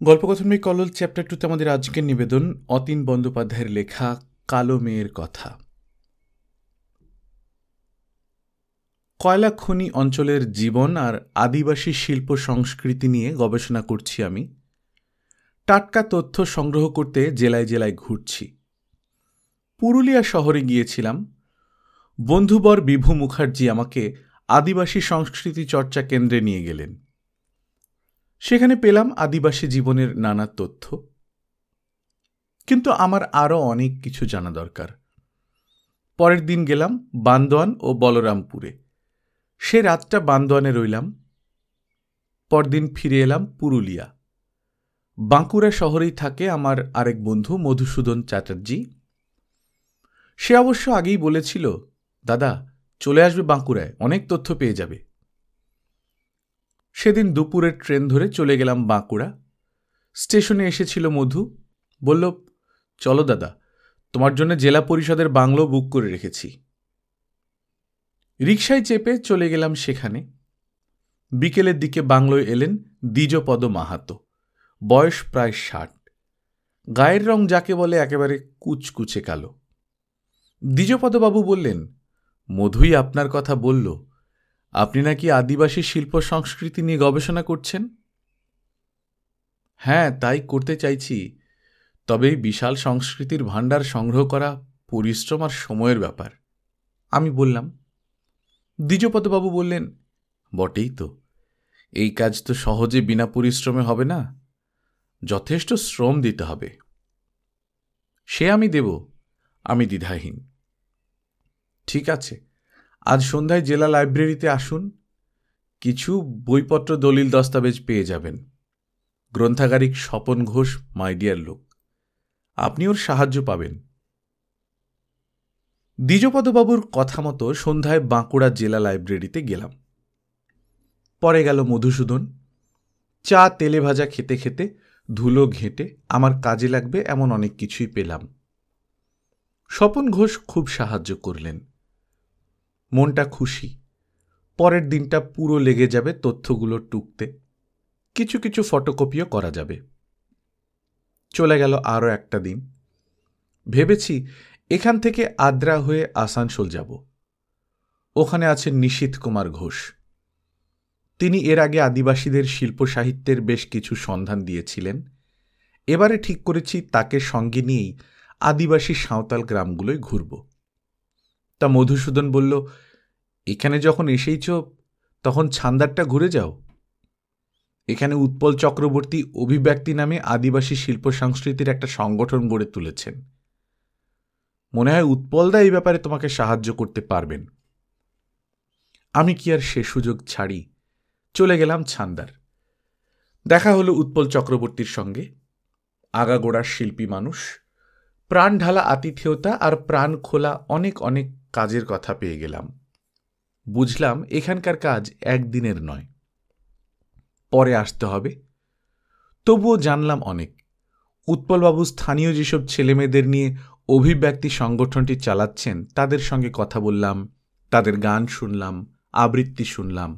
গল্পকথন by Kallol chapter 2তে আমাদের আজকের নিবেদন অতীন বন্দ্যোপাধ্যায়ের লেখা কালো মেয়ের কথা। কয়লা খনি অঞ্চলের জীবন আর আদিবাসী শিল্প সংস্কৃতি নিয়ে গবেষণা করছি আমি। টাটকা তথ্য সংগ্রহ করতে জেলায় জেলায় ঘুরছি। পুরুলিয়া শহরে গিয়েছিলাম। বন্ধুবর বিভু মুখার্জি আমাকে আদিবাসী সংস্কৃতি চর্চা কেন্দ্রে নিয়ে গেলেন। সেখানে পেলাম আদিবাসী জীবনের নানা তথ্য, কিন্তু আমার আরও অনেক কিছু জানা দরকার। পরের দিন গেলাম বান্দোয়ান ও বলরামপুরে। সে রাতটা বান্দোয়ানে রইলাম। পরদিন ফিরে এলাম পুরুলিয়া। বাঁকুড়া শহরেই থাকে আমার আরেক বন্ধু মধুসূদন চ্যাটার্জি। সে অবশ্য আগেই বলেছিল, দাদা চলে আসবে বাঁকুড়ায়, অনেক তথ্য পেয়ে যাবে। সেদিন দুপুরের ট্রেন ধরে চলে গেলাম বাঁকুড়া। স্টেশনে এসেছিল মধু, বলল, চলো দাদা, তোমার জন্য জেলা পরিষদের বাংলো বুক করে রেখেছি। রিকশায় চেপে চলে গেলাম সেখানে। বিকেলের দিকে বাংলোয় এলেন দ্বিজপদ মাহাতো, বয়স প্রায় 60। গায়ের রং যাকে বলে একেবারে কুচকুচে কালো। দ্বিজপদবাবু বললেন, মধুই আপনার কথা বলল, আপনি নাকি আদিবাসী শিল্প সংস্কৃতি নিয়ে গবেষণা করছেন। হ্যাঁ, তাই করতে চাইছি, তবে বিশাল সংস্কৃতির ভাণ্ডার সংগ্রহ করা পরিশ্রম আর সময়ের ব্যাপার। আমি বললাম। দ্বিজপদবাবু বললেন, বটেই তো, এই কাজ তো সহজে বিনা পরিশ্রমে হবে না, যথেষ্ট শ্রম দিতে হবে। সে আমি দেব, আমি দ্বিধাহীন। ঠিক আছে, আজ সন্ধ্যায় জেলা লাইব্রেরিতে আসুন, কিছু বইপত্র দলিল দস্তাবেজ পেয়ে যাবেন। গ্রন্থাগারিক স্বপন ঘোষ মাই ডিয়ার লোক, আপনি ওর সাহায্য পাবেন। দ্বিজপদবাবুর কথা মতো সন্ধ্যায় বাঁকুড়া জেলা লাইব্রেরিতে গেলাম। পরে গেল মধুসূদন। চা তেলে ভাজা খেতে খেতে ধুলো ঘেঁটে আমার কাজে লাগবে এমন অনেক কিছুই পেলাম। স্বপন ঘোষ খুব সাহায্য করলেন। মনটা খুশি। পরের দিনটা পুরো লেগে যাবে তথ্যগুলো টুকতে, কিছু কিছু ফটোকপিও করা যাবে। চলে গেল আরও একটা দিন। ভেবেছি এখান থেকে আদ্রা হয়ে আসানসোল যাব। ওখানে আছেন নিশীথ কুমার ঘোষ। তিনি এর আগে আদিবাসীদের শিল্প সাহিত্যের বেশ কিছু সন্ধান দিয়েছিলেন। এবারে ঠিক করেছি তাকে সঙ্গে নিয়েই আদিবাসী সাঁওতাল গ্রামগুলোয় ঘুরব। তা মধুসূদন বলল, এখানে যখন এসেইছ তখন ছান্দারটা ঘুরে যাও। এখানে উৎপল চক্রবর্তী অভিব্যক্তি নামে আদিবাসী শিল্প সংস্কৃতির একটা সংগঠন গড়ে তুলেছেন। মনে হয় উৎপলদা এই ব্যাপারে তোমাকে সাহায্য করতে পারবেন। আমি কি আর সে সুযোগ ছাড়ি? চলে গেলাম ছান্দার। দেখা হলো উৎপল চক্রবর্তীর সঙ্গে। আগাগোড়ার শিল্পী মানুষ, প্রাণ ঢালা আতিথেয়তা আর প্রাণ খোলা অনেক অনেক কাজের কথা পেয়ে গেলাম। বুঝলাম এখানকার কাজ একদিনের নয়, পরে আসতে হবে। তবুও জানলাম অনেক। উৎপলবাবু স্থানীয় যেসব ছেলেমেয়েদের নিয়ে অভিব্যক্তি সংগঠনটি চালাচ্ছেন তাদের সঙ্গে কথা বললাম, তাদের গান শুনলাম, আবৃত্তি শুনলাম।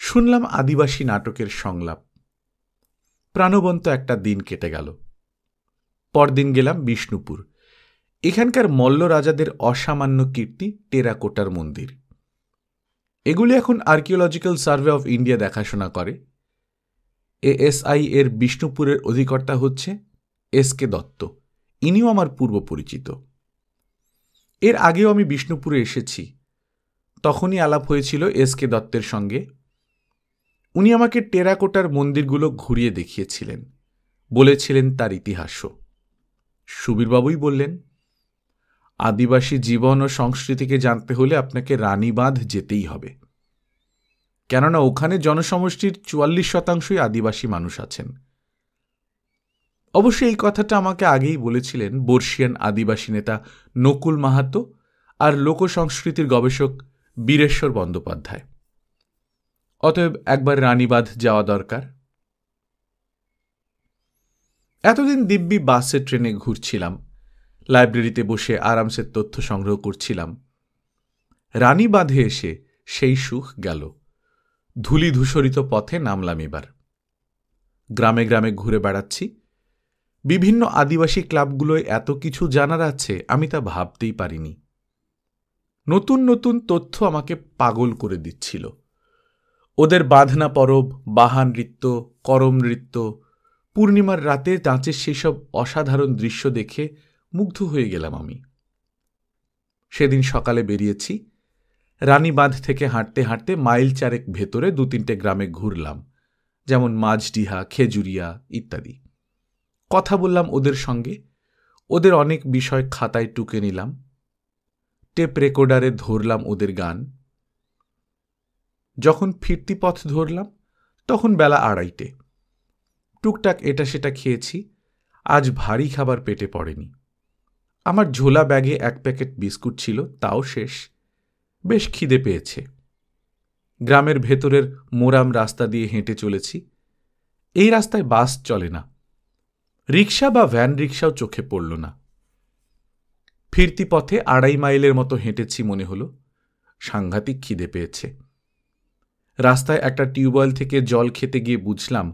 শুনলাম আদিবাসী নাটকের সংলাপ। প্রাণবন্ত একটা দিন কেটে গেল। পরদিন গেলাম বিষ্ণুপুর। এখানকার মল্ল রাজাদের অসামান্য কীর্তি টেরাকোটার মন্দির। এগুলি এখন আর্কিওলজিক্যাল সার্ভে অফ ইন্ডিয়া দেখাশোনা করে। এএসআই এর বিষ্ণুপুরের অধিকর্তা হচ্ছে এস.কে. দত্ত। ইনিও আমার পূর্ব পরিচিত। এর আগেও আমি বিষ্ণুপুরে এসেছি, তখনই আলাপ হয়েছিল এস.কে. দত্তের সঙ্গে। উনি আমাকে টেরাকোটার মন্দিরগুলো ঘুরিয়ে দেখিয়েছিলেন, বলেছিলেন তার ইতিহাসও। সুবীরবাবুই বললেন, আদিবাসী জীবন ও সংস্কৃতিকে জানতে হলে আপনাকে রানীবাঁধ যেতেই হবে, কেননা ওখানে জনসমষ্টির 44% আদিবাসী মানুষ আছেন। অবশ্যই এই কথাটা আমাকে আগেই বলেছিলেন বর্ষিয়ান আদিবাসী নেতা নকুল মাহাতো আর লোকসংস্কৃতির গবেষক বীরেশ্বর বন্দ্যোপাধ্যায়। অতএব একবার রানীবাঁধ যাওয়া দরকার। এতদিন দিব্যি বাসে ট্রেনে ঘুরছিলাম, লাইব্রেরিতে বসে আরামসে তথ্য সংগ্রহ করছিলাম। রানীবাঁধে এসে সেই সুখ গেল। ধূলি ধূসরিত পথে নামলাম এবার। গ্রামে গ্রামে ঘুরে বেড়াচ্ছি। বিভিন্ন আদিবাসী ক্লাবগুলোয় এত কিছু জানার আছে আমি তা ভাবতেই পারিনি। নতুন নতুন তথ্য আমাকে পাগল করে দিচ্ছিল। ওদের বাঁধনা পরব, বাহা নৃত্য, করম নৃত্য, পূর্ণিমার রাতে নাচের সেসব অসাধারণ দৃশ্য দেখে মুগ্ধ হয়ে গেলাম আমি। সেদিন সকালে বেরিয়েছি। রানীবাঁধ থেকে হাঁটতে হাঁটতে মাইল চারেক ভেতরে 2-3টে গ্রামে ঘুরলাম, যেমন মাঝডিহা, খেজুরিয়া ইত্যাদি। কথা বললাম ওদের সঙ্গে। ওদের অনেক বিষয় খাতায় টুকে নিলাম। টেপ রেকর্ডারে ধরলাম ওদের গান। যখন ফিরতি পথ ধরলাম তখন বেলা 2:30। টুকটাক এটা সেটা খেয়েছি। আজ ভারী খাবার পেটে পড়েনি। আমার ঝোলা ব্যাগে 1 প্যাকেট বিস্কুট ছিল, তাও শেষ। বেশ খিদে পেয়েছে। গ্রামের ভেতরের মোরাম রাস্তা দিয়ে হেঁটে চলেছি। এই রাস্তায় বাস চলে না, রিক্সা বা ভ্যান রিক্সাও চোখে পড়ল না। ফিরতি পথে 2.5 মাইলের মতো হেঁটেছি মনে হলো। সাংঘাতিক খিদে পেয়েছে। রাস্তায় একটা টিউবওয়েল থেকে জল খেতে গিয়ে বুঝলাম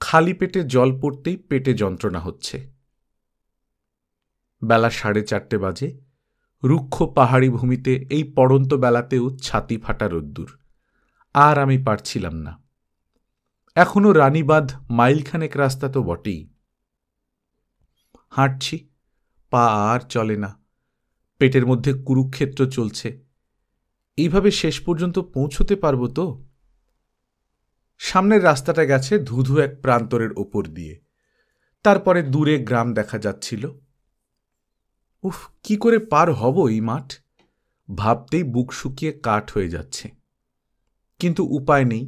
খালি পেটে জল পড়তেই পেটে যন্ত্রণা হচ্ছে। বেলা 4:30 বাজে। রুক্ষ পাহাড়ি ভূমিতে এই পড়ন্ত বেলাতেও ছাতি ফাটা রোদ্দুর। আর আমি পারছিলাম না। এখনো রানীবাঁধ মাইলখানেক রাস্তা তো বটেই। হাঁটছি, পা আর চলে না। পেটের মধ্যে কুরুক্ষেত্র চলছে। এইভাবে শেষ পর্যন্ত পৌঁছতে পারবো তো? সামনের রাস্তাটা গেছে ধুধু এক প্রান্তরের ওপর দিয়ে। তারপরে দূরে গ্রাম দেখা যাচ্ছিল। উফ, কি করে পার হব এই মাঠ? ভাবতেই বুক শুকিয়ে কাঠ হয়ে যাচ্ছে। কিন্তু উপায় নেই,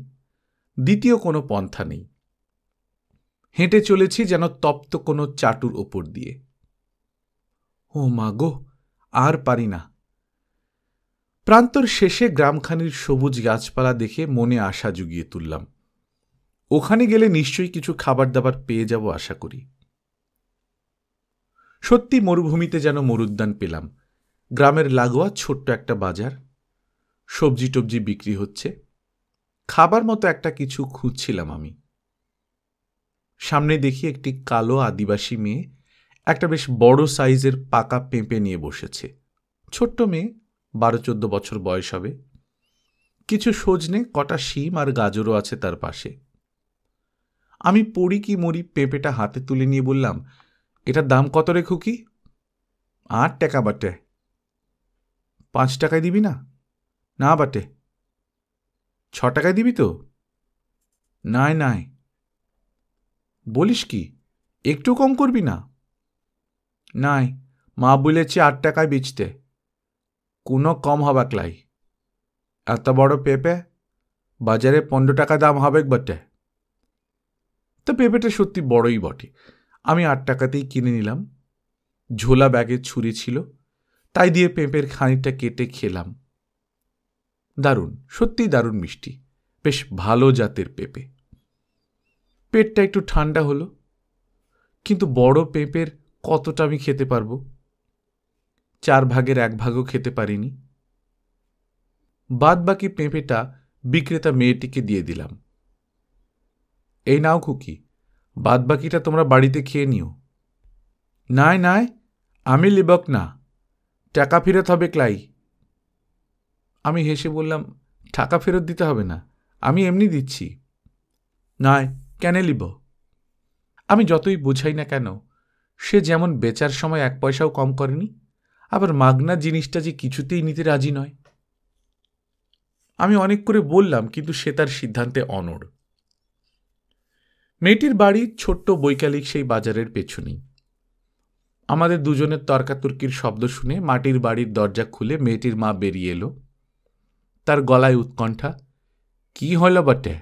দ্বিতীয় কোনো পন্থা নেই। হেঁটে চলেছি যেন তপ্ত কোনো চাটুর ওপর দিয়ে। ও মা গো, আর পারি না। প্রান্তর শেষে গ্রামখানির সবুজ গাছপালা দেখে মনে আশা জুগিয়ে তুললাম। ওখানে গেলে নিশ্চয়ই কিছু খাবার দাবার পেয়ে যাব আশা করি। সত্যি মরুভূমিতে যেন মরুদ্যান পেলাম। গ্রামের লাগোয়া ছোট্ট একটা বাজার। সবজি টবজি বিক্রি হচ্ছে। খাবার মতো একটা কিছু খুঁজছিলাম আমি। সামনে দেখি একটি কালো আদিবাসী মেয়ে একটা বেশ বড় সাইজের পাকা পেঁপে নিয়ে বসেছে। ছোট্ট মেয়ে, 12-14 বছর বয়স হবে। কিছু সজনে, কটা শিম আর গাজরও আছে তার পাশে। আমি পড়ি কি মরি পেঁপেটা হাতে তুলে নিয়ে বললাম, এটার দাম কত রে খুকি? 8 টাকা বাটে। 5 টাকায় দিবি না? না বাটে। 6 টাকায় দিবি তো? নাই নাই। বলিস কি, একটু কম করবি না? নাই, মা বলেছে 8 টাকায় বেচতে। কোনো কম হবাক লাই। এত বড় পেঁপে, বাজারে 15 টাকা দাম হবে বটে। তো পেঁপেটা সত্যি বড়ই বটে। আমি 8 টাকাতেই কিনে নিলাম। ঝোলা ব্যাগে ছুরি ছিল, তাই দিয়ে পেঁপের খানিকটা কেটে খেলাম। দারুণ, সত্যিই দারুণ মিষ্টি। বেশ ভালো জাতের পেঁপে। পেটটা একটু ঠান্ডা হলো। কিন্তু বড় পেঁপের কতটা আমি খেতে পারবো? 4 ভাগের 1 ভাগও খেতে পারিনি। বাদ বাকি পেঁপেটা বিক্রেতা মেয়েটিকে দিয়ে দিলাম। এই নাও খুকি, বাদ বাকিটা তোমরা বাড়িতে খেয়ে নিও। নাই নাই, আমি লিবক না, টাকা ফেরত হবে ক্লাই। আমি হেসে বললাম, টাকা ফেরত দিতে হবে না, আমি এমনি দিচ্ছি। নাই, কেন লিব? আমি যতই বোঝাই না কেন, সে যেমন বেচার সময় 1 পয়সাও কম করেনি, আবার মাগনা জিনিসটা যে কিছুতেই নিতে রাজি নয়। আমি অনেক করে বললাম, কিন্তু সে তার সিদ্ধান্তে অনড়। মেয়েটির বাড়ি ছোট্ট বৈকালিক সেই বাজারের পেছনেই। আমাদের দুজনের তর্কাতর্কির শব্দ শুনে মাটির বাড়ির দরজা খুলে মেয়েটির মা বেরিয়ে এলো। তার গলায় উৎকণ্ঠা। কি হল বটে?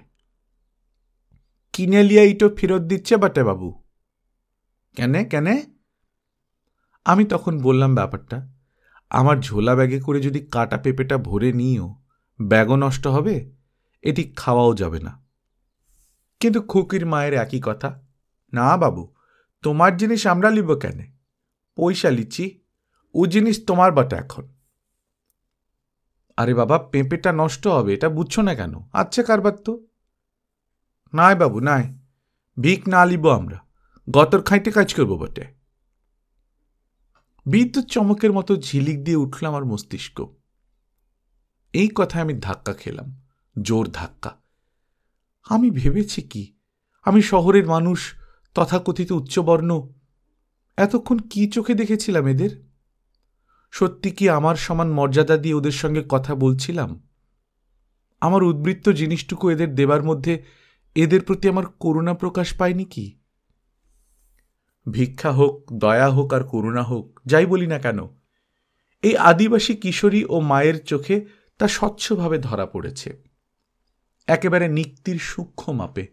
কিনে লিয়ে ইটো ফেরত দিচ্ছে বটে বাবু। কেনে কেনে? আমি তখন বললাম ব্যাপারটা। আমার ঝোলা ব্যাগে করে যদি কাটা পেঁপেটা ভরে নিও, ব্যাগও নষ্ট হবে, এটি খাওয়াও যাবে না। কিন্তু খুকির মায়ের একই কথা। না বাবু, তোমার জিনিস আমরা লিব কেন? পয়সা লিচ্ছি, ও জিনিস তোমার বটে এখন। আরে বাবা, পেঁপেটা নষ্ট হবে, এটা বুঝছো না কেন? আচ্ছা কারবার তো। নাই বাবু নাই, ভিক না লিব আমরা, গতর খাইতে কাজ করব বটে। বিদ্যুৎ চমকের মতো ঝিলিক দিয়ে উঠল আমার মস্তিষ্ক। এই কথায় আমি ধাক্কা খেলাম, জোর ধাক্কা। আমি ভেবেছি কি, আমি শহরের মানুষ, তথাকথিত উচ্চবর্ণ, এতক্ষণ কি চোখে দেখেছিলাম এদের? সত্যি কি আমার সমান মর্যাদা দিয়ে ওদের সঙ্গে কথা বলছিলাম? আমার উদ্বৃত্ত জিনিসটুকু এদের দেবার মধ্যে এদের প্রতি আমার করুণা প্রকাশ পায়নি কি? ভিক্ষা হোক, দয়া হোক আর করুণা হোক, যাই বলি না কেন, এই আদিবাসী কিশোরী ও মায়ের চোখে তা স্বচ্ছভাবে ধরা পড়েছে, একেবারে নিক্তির সূক্ষ্ম মাপে।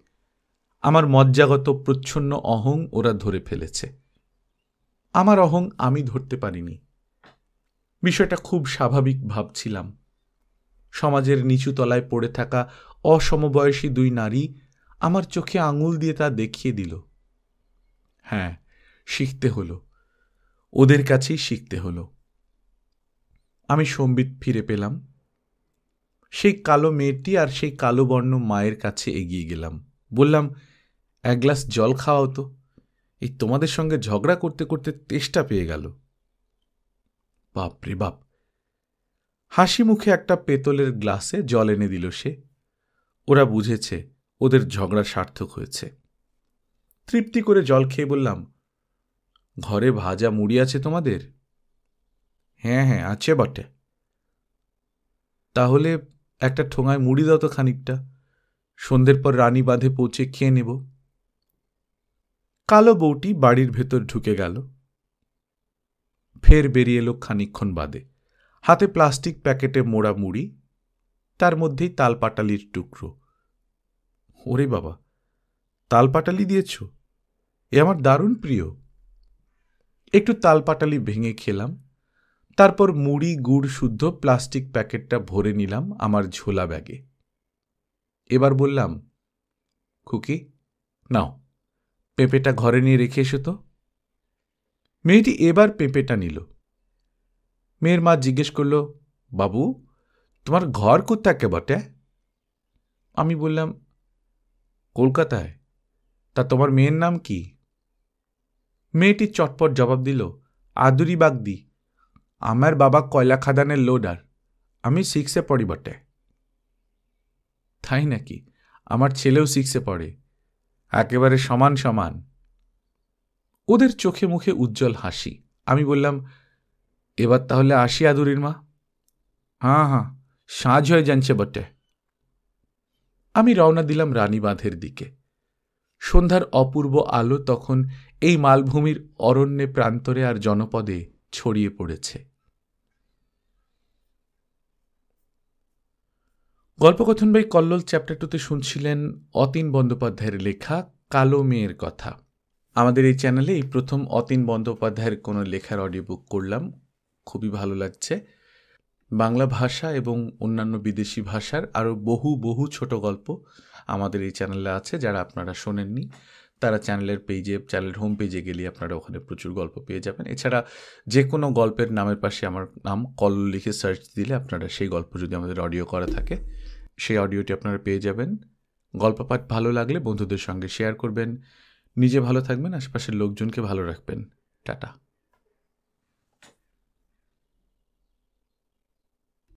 আমার মজ্জাগত প্রচ্ছন্ন অহং ওরা ধরে ফেলেছে। আমার অহং আমি ধরতে পারিনি। বিষয়টা খুব স্বাভাবিক ভাবছিলাম। সমাজের নিচু তলায় পড়ে থাকা অসমবয়সী দুই নারী আমার চোখে আঙুল দিয়ে তা দেখিয়ে দিল। হ্যাঁ, শিখতে হলো, ওদের কাছেই শিখতে হলো। আমি সম্বিত ফিরে পেলাম। সেই কালো মেয়েটি আর সেই কালো বর্ণ মায়ের কাছে এগিয়ে গেলাম। বললাম, এক গ্লাস জল খাওয়াও তো, এই তোমাদের সঙ্গে ঝগড়া করতে করতে তেষ্টা পেয়ে গেল। বাপরে বাপ! হাসি মুখে একটা পেতলের গ্লাসে জল এনে দিল সে। ওরা বুঝেছে ওদের ঝগড়া সার্থক হয়েছে। তৃপ্তি করে জল খেয়ে বললাম, ঘরে ভাজা মুড়ি আছে তোমাদের? হ্যাঁ হ্যাঁ, আছে বটে। তাহলে একটা ঠোঙায় মুড়ি দাও তো খানিকটা, সন্ধ্যের পর রানী বাঁধে পৌঁছে খেয়ে নেব। কালো বউটি বাড়ির ভেতর ঢুকে গেল, ফের বেরিয়ে এলো খানিকক্ষণ বাদে, হাতে প্লাস্টিক প্যাকেটে মোড়া মুড়ি, তার মধ্যেই তালপাটালির টুকরো। ওরে বাবা, তালপাটালি দিয়েছ? এ আমার দারুণ প্রিয়। একটু তালপাটালি ভেঙে খেলাম, তারপর মুড়ি গুড় শুদ্ধ প্লাস্টিক প্যাকেটটা ভরে নিলাম আমার ঝোলা ব্যাগে। এবার বললাম, খুকি নাও, পেঁপেটা ঘরে নিয়ে রেখে এসো তো। মেয়েটি এবার পেঁপেটা নিল। মেয়ের মা জিজ্ঞেস করল, বাবু, তোমার ঘর কোথাকে বটে? আমি বললাম, কলকাতায়। তা তোমার মেয়ের নাম কি? মেয়েটি চটপট জবাব দিল, আদুরি বাগদি। আমার বাবা কয়লা খাদানের লোডার, আমি 6-এ পড়ি বটে। তাই নাকি? আমার ছেলেও 6-এ পড়ে, একেবারে সমান সমান। ওদের চোখে মুখে উজ্জ্বল হাসি। আমি বললাম, এবার তাহলে আসি আদুরির মা। হ্যাঁ হ্যাঁ, সাঁঝ হয়ে যাচ্ছে বটে। আমি রওনা দিলাম রানীবাঁধের দিকে। সন্ধ্যার অপূর্ব আলো তখন এই মালভূমির অরণ্যে প্রান্তরে আর জনপদে ছড়িয়ে পড়েছে। গল্পকথন বাই কল্লোল চ্যাপ্টার 2তে শুনছিলেন অতীন বন্দ্যোপাধ্যায়ের লেখা কালো মেয়ের কথা। আমাদের এই চ্যানেলে এই প্রথম অতীন বন্দ্যোপাধ্যায়ের কোনো লেখার অডিও বুক করলাম, খুবই ভালো লাগছে। বাংলা ভাষা এবং অন্যান্য বিদেশি ভাষার আরও বহু বহু ছোট গল্প আমাদের এই চ্যানেলে আছে, যারা আপনারা শোনেননি তারা চ্যানেলের হোম পেজে গেলে আপনারা ওখানে প্রচুর গল্প পেয়ে যাবেন। এছাড়া যে কোনো গল্পের নামের পাশে আমার নাম কল্লোল লিখে সার্চ দিলে আপনারা সেই গল্প, যদি আমাদের অডিও করা থাকে, সেই অডিওটি আপনারা পেয়ে যাবেন। গল্প পাঠ ভালো লাগলে বন্ধুদের সঙ্গে শেয়ার করবেন। নিজে ভালো থাকবেন, আশেপাশের লোকজনকে ভালো রাখবেন। টাটা।